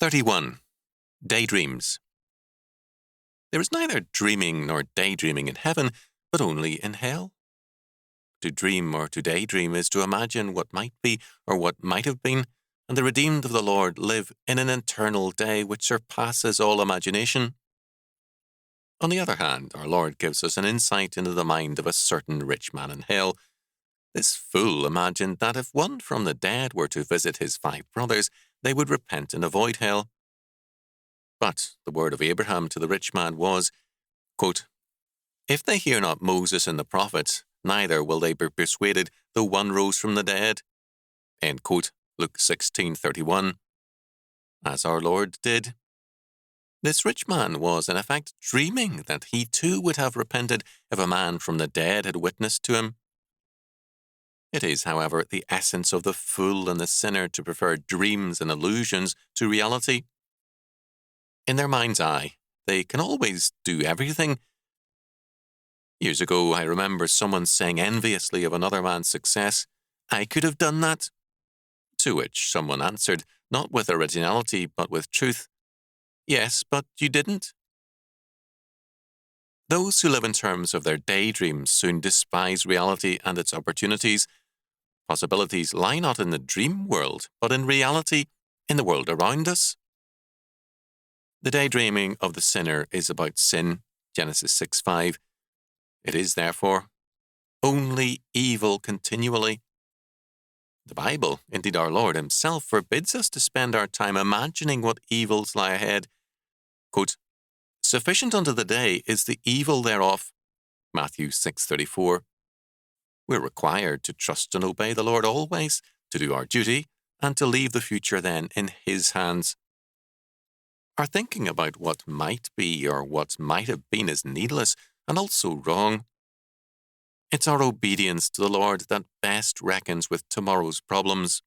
31. Daydreams. There is neither dreaming nor daydreaming in heaven, but only in hell. To dream or to daydream is to imagine what might be or what might have been, and the redeemed of the Lord live in an eternal day which surpasses all imagination. On the other hand, our Lord gives us an insight into the mind of a certain rich man in hell. This fool imagined that if one from the dead were to visit his 5 brothers, they would repent and avoid hell. But the word of Abraham to the rich man was, quote, "If they hear not Moses and the prophets, neither will they be persuaded, though one rose from the dead." End quote. Luke 16:31. As our Lord did. This rich man was, in effect, dreaming that he too would have repented if a man from the dead had witnessed to him. It is, however, the essence of the fool and the sinner to prefer dreams and illusions to reality. In their mind's eye, they can always do everything. Years ago, I remember someone saying enviously of another man's success, "I could have done that." To which someone answered, not with originality, but with truth, "Yes, but you didn't." Those who live in terms of their daydreams soon despise reality and its opportunities. Possibilities lie not in the dream world, but in reality, in the world around us. The daydreaming of the sinner is about sin, Genesis 6:5. It is, therefore, only evil continually. The Bible, indeed our Lord himself, forbids us to spend our time imagining what evils lie ahead. Quote, "Sufficient unto the day is the evil thereof." Matthew 6:34. We're required to trust and obey the Lord always, to do our duty, and to leave the future then in His hands. Our thinking about what might be or what might have been is needless and also wrong. It's our obedience to the Lord that best reckons with tomorrow's problems.